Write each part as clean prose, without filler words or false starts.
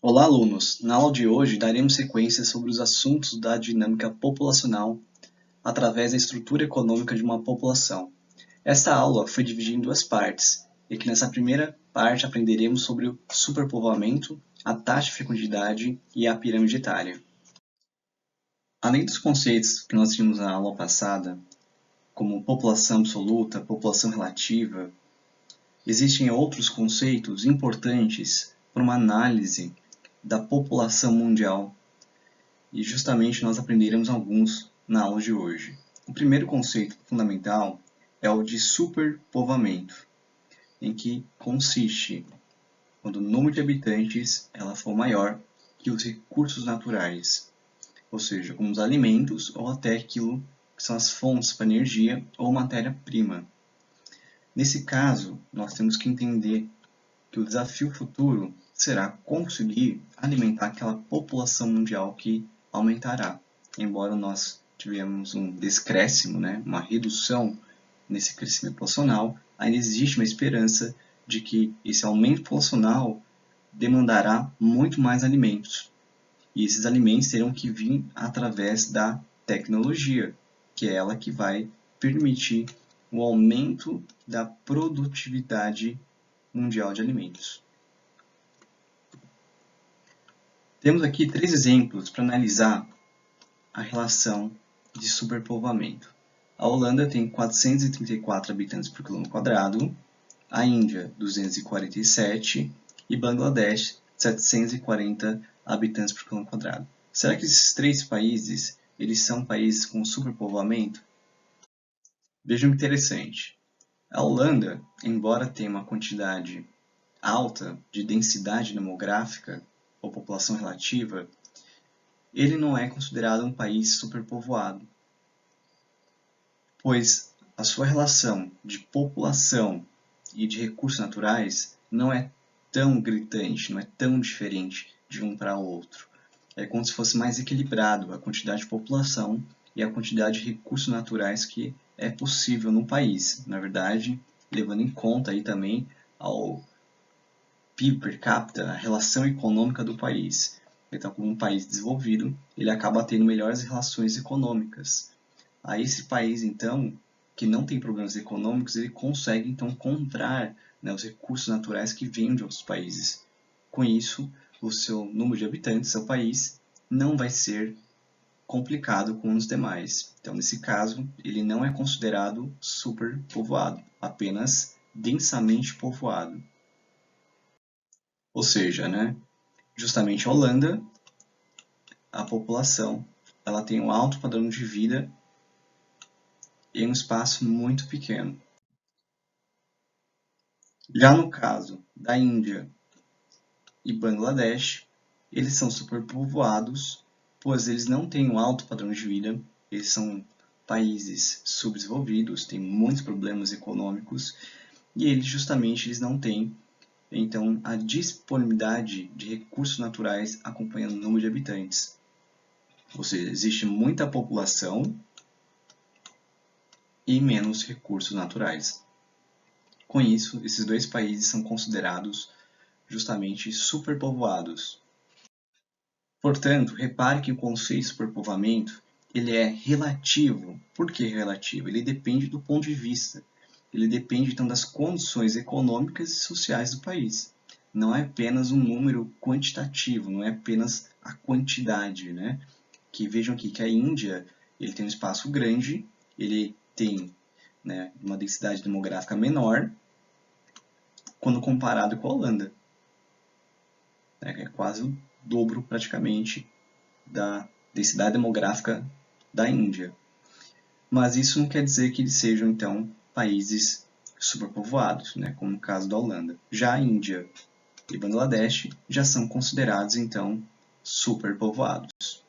Olá, alunos! Na aula de hoje daremos sequência sobre os assuntos da dinâmica populacional através da estrutura econômica de uma população. Esta aula foi dividida em duas partes, e que nessa primeira parte aprenderemos sobre o superpovoamento, a taxa de fecundidade e a pirâmide etária. Além dos conceitos que nós tínhamos na aula passada, como população absoluta, população relativa, existem outros conceitos importantes para uma análise da população mundial, e justamente nós aprenderemos alguns na aula de hoje. O primeiro conceito fundamental é o de superpovoamento, em que consiste quando o número de habitantes ela for maior que os recursos naturais, ou seja, como os alimentos ou até aquilo que são as fontes para energia ou matéria-prima. Nesse caso, nós temos que entender que o desafio futuro será conseguir alimentar aquela população mundial que aumentará. Embora nós tivemos um descréscimo, uma redução nesse crescimento populacional, ainda existe uma esperança de que esse aumento populacional demandará muito mais alimentos. E esses alimentos terão que vir através da tecnologia, que é ela que vai permitir o aumento da produtividade mundial de alimentos. Temos aqui 3 exemplos para analisar a relação de superpovoamento. A Holanda tem 434 habitantes por quilômetro quadrado, a Índia 247 e Bangladesh 740 habitantes por quilômetro quadrado. Será que esses 3 países eles são países com superpovoamento? Vejam que interessante. A Holanda, embora tenha uma quantidade alta de densidade demográfica ou população relativa, ele não é considerado um país superpovoado, pois a sua relação de população e de recursos naturais não é tão gritante, não é tão diferente de um para o outro. É como se fosse mais equilibrado a quantidade de população e a quantidade de recursos naturais que é possível no país. Na verdade, levando em conta aí também ao PIB per capita, a relação econômica do país. Então, como um país desenvolvido, ele acaba tendo melhores relações econômicas. Aí esse país, então, que não tem problemas econômicos, ele consegue, então, comprar os recursos naturais que vêm de outros países. Com isso, o seu número de habitantes, seu país, não vai ser complicado com os demais. Então, nesse caso, ele não é considerado superpovoado, apenas densamente povoado. Ou seja, justamente a Holanda, a população, ela tem um alto padrão de vida em um espaço muito pequeno. Já no caso da Índia e Bangladesh, eles são superpovoados, pois eles não têm um alto padrão de vida, eles são países subdesenvolvidos, têm muitos problemas econômicos, e eles não têm então a disponibilidade de recursos naturais acompanhando o número de habitantes. Ou seja, existe muita população e menos recursos naturais. Com isso, esses 2 países são considerados justamente superpovoados. Portanto, repare que o conceito de superpovoamento ele é relativo. Por que relativo? Ele depende do ponto de vista. Ele depende, então, das condições econômicas e sociais do país. Não é apenas um número quantitativo, não é apenas a quantidade, Que vejam aqui que a Índia ele tem um espaço grande, ele tem uma densidade demográfica menor quando comparado com a Holanda. É quase o dobro, praticamente, da densidade demográfica da Índia. Mas isso não quer dizer que eles sejam, então, países superpovoados, como no caso da Holanda. Já a Índia e Bangladesh já são considerados, então, superpovoados.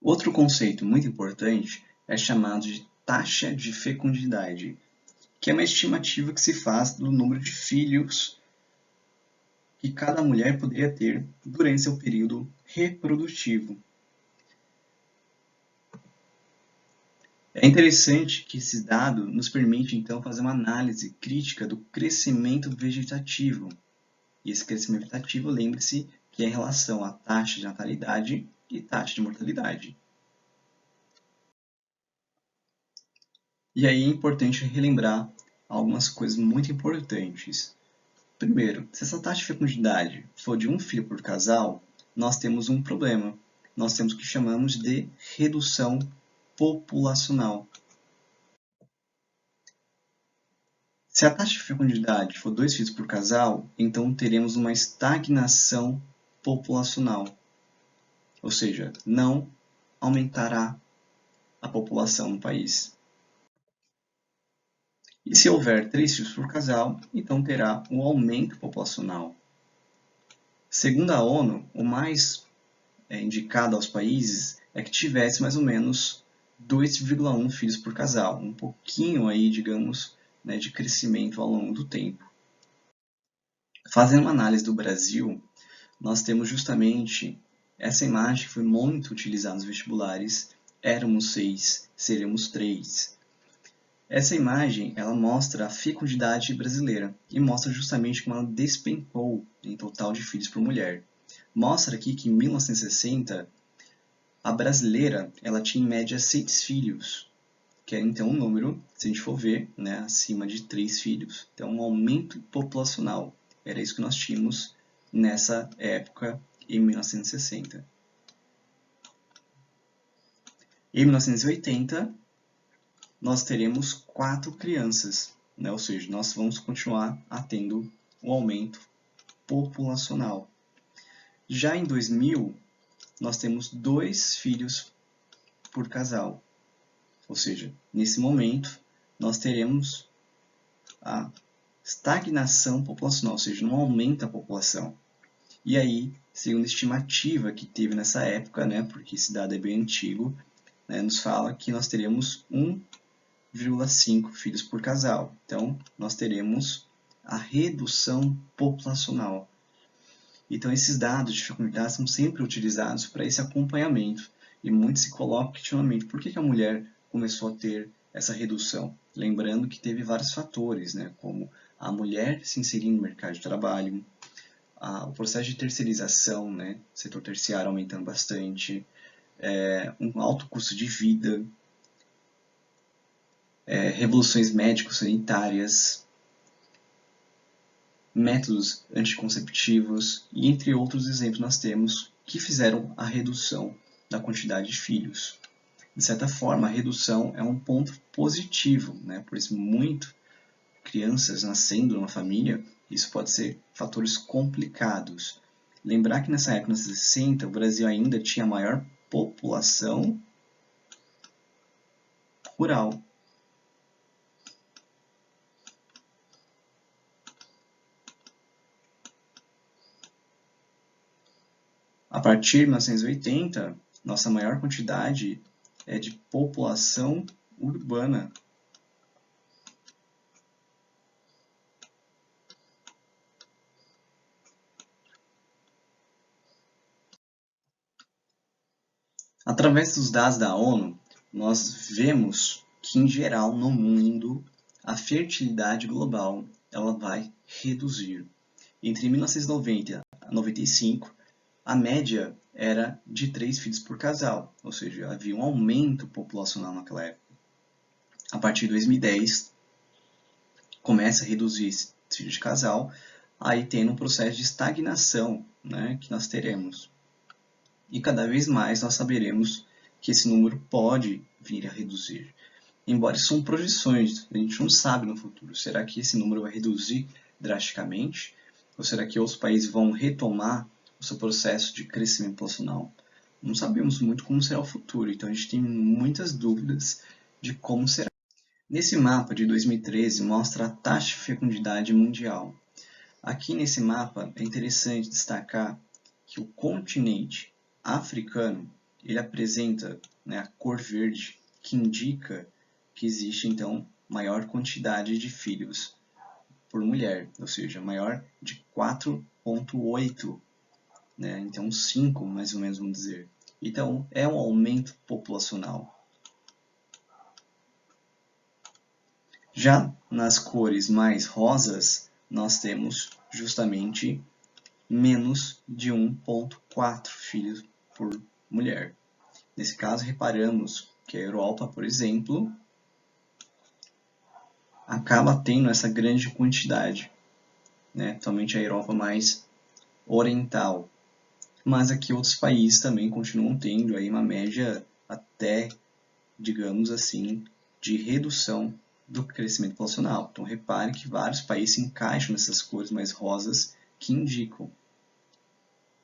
Outro conceito muito importante é chamado de taxa de fecundidade, que é uma estimativa que se faz do número de filhos que cada mulher poderia ter durante seu período reprodutivo. É interessante que esse dado nos permite, então, fazer uma análise crítica do crescimento vegetativo. E esse crescimento vegetativo, lembre-se, que é em relação à taxa de natalidade e taxa de mortalidade. E aí é importante relembrar algumas coisas muito importantes. Primeiro, se essa taxa de fecundidade for de um filho por casal, nós temos um problema. Nós temos o que chamamos de redução populacional. Se a taxa de fecundidade for 2 filhos por casal, então teremos uma estagnação populacional. Ou seja, não aumentará a população no país. E se houver 3 filhos por casal, então terá um aumento populacional. Segundo a ONU, o mais indicado aos países é que tivesse mais ou menos 2,1 filhos por casal, um pouquinho aí, digamos, de crescimento ao longo do tempo. Fazendo uma análise do Brasil, nós temos justamente essa imagem que foi muito utilizada nos vestibulares, éramos 6, seremos 3. Essa imagem ela mostra a fecundidade brasileira e mostra justamente como ela despencou em total de filhos por mulher. Mostra aqui que em 1960 a brasileira ela tinha em média 6 filhos, que é então um número, se a gente for ver, acima de 3 filhos, então um aumento populacional. Era isso que nós tínhamos nessa época, em 1960. Em 1980, nós teremos 4 crianças, ou seja, nós vamos continuar tendo um aumento populacional. Já em 2000, nós temos 2 filhos por casal, ou seja, nesse momento, nós teremos a estagnação populacional, ou seja, não aumenta a população. E aí, segundo a estimativa que teve nessa época, porque esse dado é bem antigo, nos fala que nós teremos 1,5 filhos por casal. Então, nós teremos a redução populacional. Então, esses dados de fecundidade são sempre utilizados para esse acompanhamento. E muito se coloca o questionamento, por que a mulher começou a ter essa redução? Lembrando que teve vários fatores, como a mulher se inserir no mercado de trabalho, o processo de terceirização, setor terciário aumentando bastante, um alto custo de vida, revoluções médico-sanitárias, métodos anticonceptivos e entre outros exemplos nós temos que fizeram a redução da quantidade de filhos. De certa forma, a redução é um ponto positivo, por isso muito crianças nascendo numa família, isso pode ser fatores complicados. Lembrar que nessa época, nos 60, o Brasil ainda tinha a maior população rural. A partir de 1980, nossa maior quantidade é de população urbana. Através dos dados da ONU, nós vemos que, em geral, no mundo, a fertilidade global ela vai reduzir. Entre 1990 e 95, a média era de 3 filhos por casal, ou seja, havia um aumento populacional naquela época. A partir de 2010, começa a reduzir esse filho de casal, aí tendo um processo de estagnação que nós teremos. E cada vez mais nós saberemos que esse número pode vir a reduzir. Embora isso são projeções, a gente não sabe no futuro. Será que esse número vai reduzir drasticamente? Ou será que outros países vão retomar o seu processo de crescimento populacional? Não sabemos muito como será o futuro, então a gente tem muitas dúvidas de como será. Nesse mapa de 2013 mostra a taxa de fecundidade mundial. Aqui nesse mapa é interessante destacar que o continente africano ele apresenta a cor verde, que indica que existe então maior quantidade de filhos por mulher, ou seja, maior de 4,8, então 5 mais ou menos vamos dizer. Então é um aumento populacional. Já nas cores mais rosas, nós temos justamente menos de 1,4 filhos por mulher. Nesse caso, reparamos que a Europa, por exemplo, acaba tendo essa grande quantidade, né? Somente a Europa mais oriental. Mas aqui outros países também continuam tendo aí uma média até, digamos assim, de redução do crescimento populacional. Então repare que vários países se encaixam nessas cores mais rosas que indicam.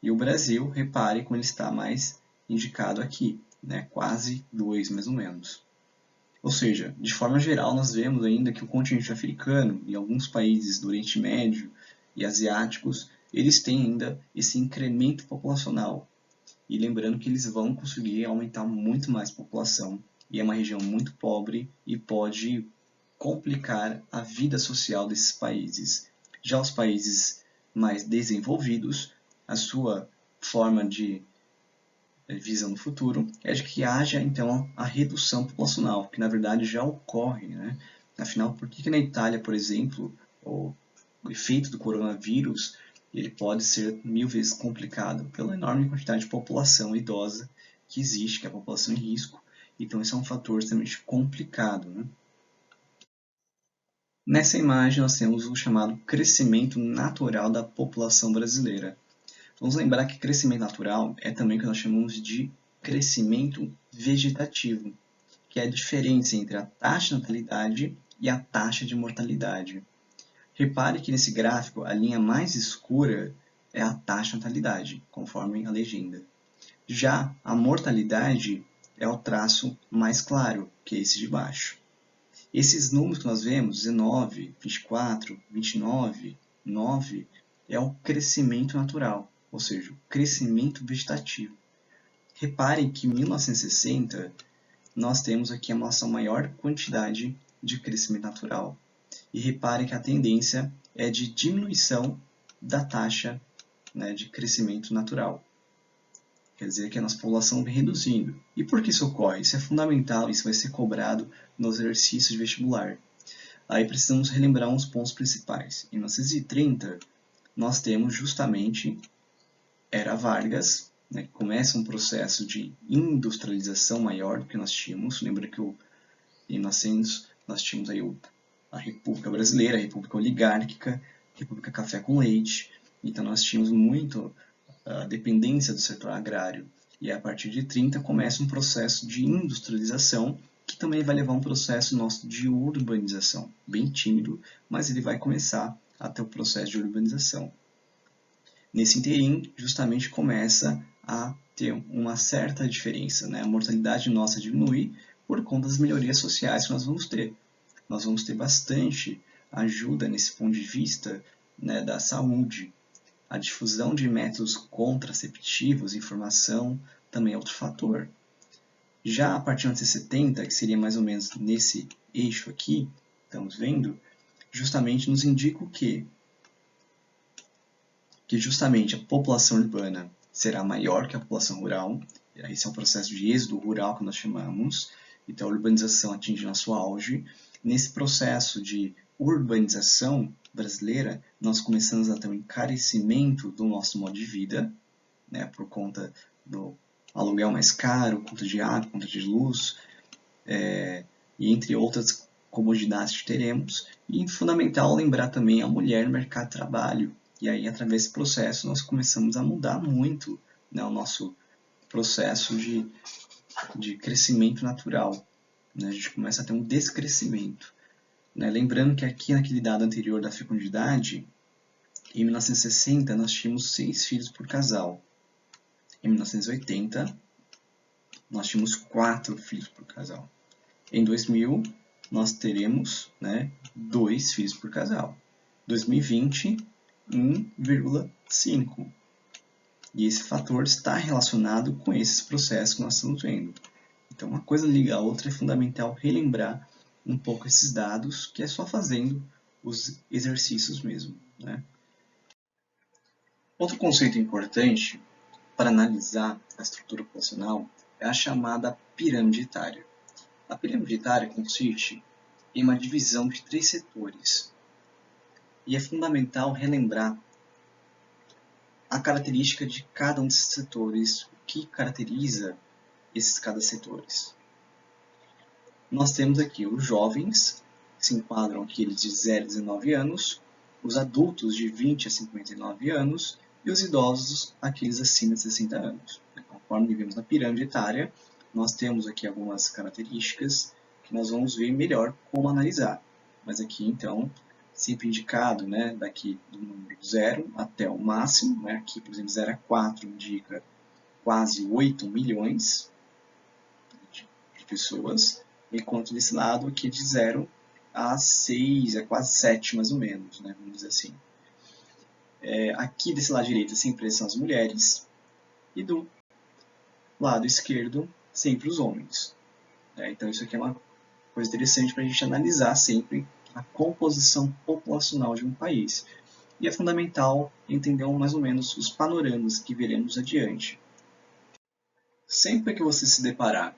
E o Brasil, repare como ele está mais indicado aqui, né? Quase 2 mais ou menos. Ou seja, de forma geral, nós vemos ainda que o continente africano e alguns países do Oriente Médio e asiáticos, eles têm ainda esse incremento populacional. E lembrando que eles vão conseguir aumentar muito mais a população. E é uma região muito pobre e pode complicar a vida social desses países. Já os países mais desenvolvidos, a sua forma de visão no futuro é de que haja então a redução populacional, que na verdade já ocorre, né? Afinal, por que na Itália, por exemplo, o efeito do coronavírus ele pode ser 1000 vezes complicado pela enorme quantidade de população idosa que existe, que é a população em risco. Então, esse é um fator extremamente complicado, né? Nessa imagem, nós temos o chamado crescimento natural da população brasileira. Vamos lembrar que crescimento natural é também o que nós chamamos de crescimento vegetativo, que é a diferença entre a taxa de natalidade e a taxa de mortalidade. Repare que nesse gráfico a linha mais escura é a taxa de natalidade, conforme a legenda. Já a mortalidade é o traço mais claro, que é esse de baixo. Esses números que nós vemos, 19, 24, 29, 9, é o crescimento natural, ou seja, o crescimento vegetativo. Reparem que em 1960 nós temos aqui a nossa maior quantidade de crescimento natural. E reparem que a tendência é de diminuição da taxa, né, de crescimento natural. Quer dizer que a nossa população vem reduzindo. E por que isso ocorre? Isso é fundamental, isso vai ser cobrado nos exercícios de vestibular. Aí precisamos relembrar uns pontos principais. Em 1930, nós temos justamente Era Vargas, né, que começa um processo de industrialização maior do que nós tínhamos. Lembra que em 1900 nós tínhamos aí a República Brasileira, a República Oligárquica, a República Café com Leite. Então nós tínhamos muito a dependência do setor agrário. E a partir de 30 começa um processo de industrialização que também vai levar um processo nosso de urbanização, bem tímido, mas ele vai começar a ter o processo de urbanização. Nesse interim, justamente começa a ter uma certa diferença, né? A mortalidade nossa diminui por conta das melhorias sociais que nós vamos ter. Nós vamos ter bastante ajuda nesse ponto de vista, né, da saúde. A difusão de métodos contraceptivos, informação, também é outro fator. Já a partir de 1970, que seria mais ou menos nesse eixo aqui, estamos vendo, justamente nos indica o quê? Que justamente a população urbana será maior que a população rural. Esse é um processo de êxodo rural que nós chamamos. Então a urbanização atinge no seu auge. Nesse processo de urbanização brasileira, nós começamos a ter um encarecimento do nosso modo de vida, né, por conta do aluguel mais caro, conta de água, conta de luz, e entre outras comodidades que teremos. E fundamental lembrar também a mulher no mercado de trabalho. E aí, através desse processo, nós começamos a mudar muito, né, o nosso processo de crescimento natural. Né? A gente começa a ter um descrescimento. Né? Lembrando que aqui naquele dado anterior da fecundidade, em 1960 nós tínhamos 6 filhos por casal. Em 1980 nós tínhamos 4 filhos por casal. Em 2000 nós teremos, né, 2 filhos por casal. 2020, 1,5. E esse fator está relacionado com esses processos que nós estamos vendo. Então, uma coisa liga a outra, é fundamental relembrar um pouco esses dados, que é só fazendo os exercícios mesmo, né? Outro conceito importante para analisar a estrutura populacional é a chamada pirâmide etária. A pirâmide etária consiste em uma divisão de 3 setores. E é fundamental relembrar a característica de cada um desses setores, o que caracteriza esses cada setores. Nós temos aqui os jovens, que se enquadram aqueles de 0 a 19 anos, os adultos de 20 a 59 anos e os idosos, aqueles acima de 60 anos. Conforme vimos na pirâmide etária, nós temos aqui algumas características que nós vamos ver melhor como analisar. Mas aqui, então, sempre indicado, né, daqui do número 0 até o máximo, né, aqui, por exemplo, 0 a 4 indica quase 8 milhões de pessoas, enquanto desse lado aqui de 0 a 6, é quase 7 mais ou menos, né, vamos dizer assim. Aqui desse lado direito sempre são as mulheres, e do lado esquerdo sempre os homens. Então isso aqui é uma coisa interessante para a gente analisar sempre a composição populacional de um país. E é fundamental entender mais ou menos os panoramas que veremos adiante. Sempre que você se deparar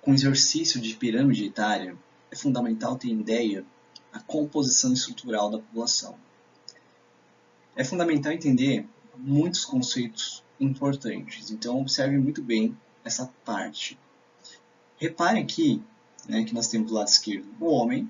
com exercício de pirâmide etária, é fundamental ter em ideia a composição estrutural da população. É fundamental entender muitos conceitos importantes, então observe muito bem essa parte. Reparem aqui, né, que nós temos do lado esquerdo o homem,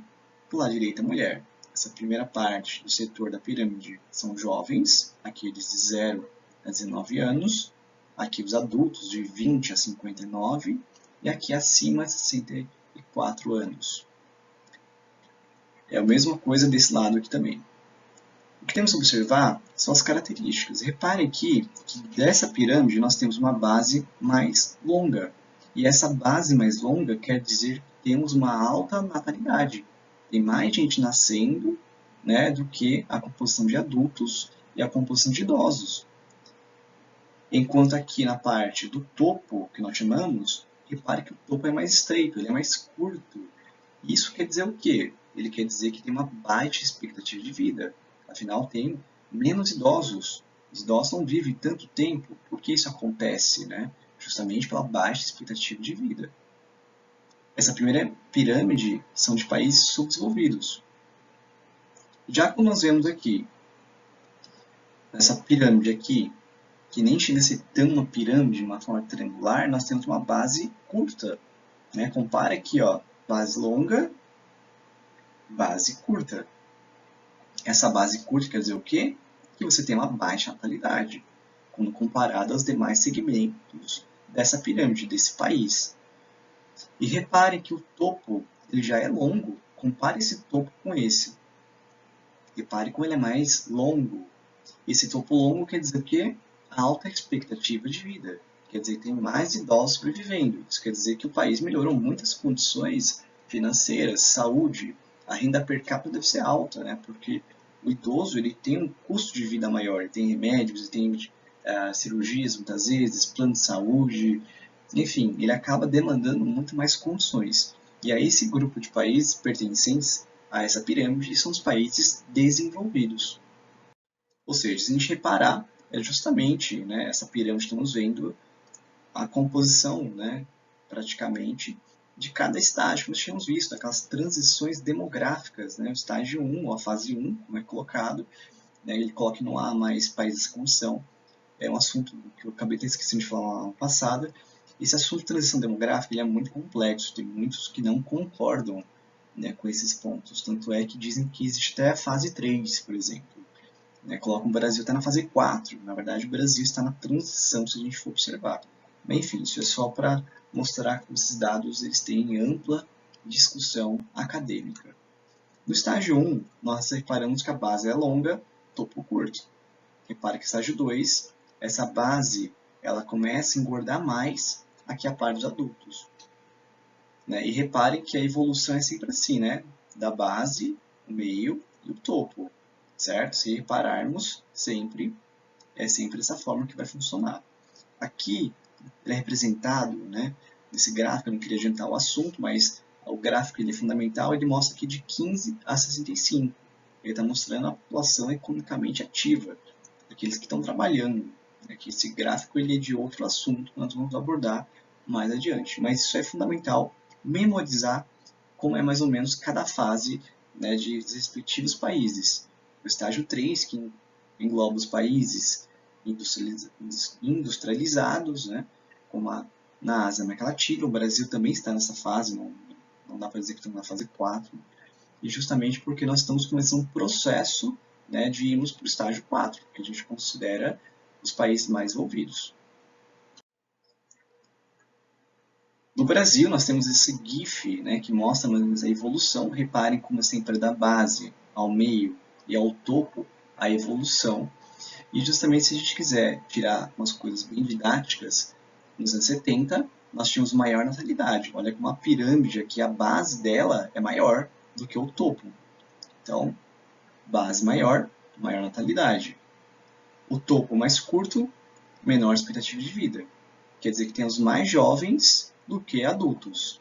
do lado direito a mulher. Essa primeira parte do setor da pirâmide são jovens, aqueles de 0 a 19 anos, aqui os adultos de 20 a 59 e aqui acima de 64 anos. É a mesma coisa desse lado aqui também. O que temos que observar são as características. Reparem aqui que dessa pirâmide nós temos uma base mais longa. E essa base mais longa quer dizer que temos uma alta natalidade. Tem mais gente nascendo, né, do que a composição de adultos e a composição de idosos. Enquanto aqui na parte do topo, que nós chamamos, repare que o topo é mais estreito, ele é mais curto. Isso quer dizer o quê? Ele quer dizer que tem uma baixa expectativa de vida. Afinal, tem menos idosos. Os idosos não vivem tanto tempo. Por que isso acontece, né? Justamente pela baixa expectativa de vida. Essa primeira pirâmide são de países subdesenvolvidos. Já como nós vemos aqui, essa pirâmide aqui, que nem chega a ser tão uma pirâmide, de uma forma triangular, nós temos uma base curta. Né? Compare aqui, ó, base longa, base curta. Essa base curta quer dizer o quê? Que você tem uma baixa natalidade, quando comparado aos demais segmentos dessa pirâmide, desse país. E repare que o topo ele já é longo. Compare esse topo com esse. Repare como ele é mais longo. Esse topo longo quer dizer o quê? Alta expectativa de vida. Quer dizer que tem mais idosos sobrevivendo. Isso quer dizer que o país melhorou muitas condições financeiras, saúde. A renda per capita deve ser alta, né? Porque o idoso ele tem um custo de vida maior. Ele tem remédios, ele tem cirurgias muitas vezes, plano de saúde. Enfim, ele acaba demandando muito mais condições. E aí esse grupo de países pertencentes a essa pirâmide são os países desenvolvidos. Ou seja, se a gente reparar, é justamente, né, essa pirâmide que estamos vendo a composição, né, praticamente, de cada estágio que nós tínhamos visto, aquelas transições demográficas, né, o estágio 1, ou a fase 1, como é colocado, né, ele coloca que não há mais países como são. É um assunto que eu acabei esquecendo de falar na passada. Esse assunto de transição demográfica ele é muito complexo, tem muitos que não concordam, né, com esses pontos. Tanto é que dizem que existe até a fase 3, por exemplo. Né, colocam o Brasil até na fase 4. Na verdade, o Brasil está na transição, se a gente for observar. Mas, enfim, isso é só para mostrar que esses dados eles têm ampla discussão acadêmica. No estágio 1, nós reparamos que a base é longa, topo curto. Repare que estágio 2, essa base ela começa a engordar mais aqui a parte dos adultos. Né? E reparem que a evolução é sempre assim, né? Da base, o meio e o topo. Certo? Se repararmos, é sempre dessa forma que vai funcionar. Aqui, ele é representado, né? Nesse gráfico, eu não queria adiantar o assunto, mas o gráfico ele é fundamental, ele mostra aqui de 15 a 65. Ele está mostrando a população economicamente ativa, aqueles que estão trabalhando. Aqui, esse gráfico ele é de outro assunto que nós vamos abordar mais adiante. Mas isso é fundamental, memorizar como é mais ou menos cada fase, né, de respectivos países. O estágio 3, que engloba os países industrializados, né, como na Ásia e América Latina. O Brasil também está nessa fase, não dá para dizer que estamos na fase 4, e justamente porque nós estamos começando um processo, né, de irmos para o estágio 4, que a gente considera os países mais envolvidos. No Brasil, nós temos esse GIF, né, que mostra mais ou menos a evolução. Reparem como é sempre da base ao meio e ao topo a evolução. E justamente se a gente quiser tirar umas coisas bem didáticas, nos anos 70, nós tínhamos maior natalidade. Olha como a pirâmide aqui, a base dela é maior do que o topo. Então, base maior, maior natalidade. O topo mais curto, menor expectativa de vida. Quer dizer que temos mais jovens do que adultos.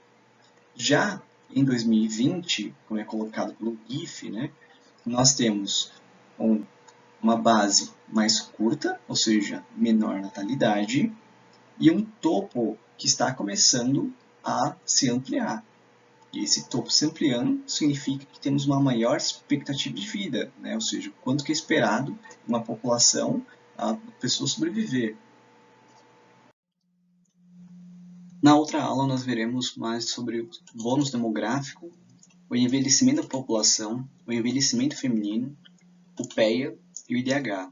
Já em 2020, como é colocado pelo GIF, né, nós temos uma base mais curta, ou seja, menor natalidade, e um topo que está começando a se ampliar. E esse topo se ampliando significa que temos uma maior expectativa de vida, né? Ou seja, quanto que é esperado uma população, a pessoa sobreviver. Na outra aula nós veremos mais sobre o bônus demográfico, o envelhecimento da população, o envelhecimento feminino, o PEA e o IDH.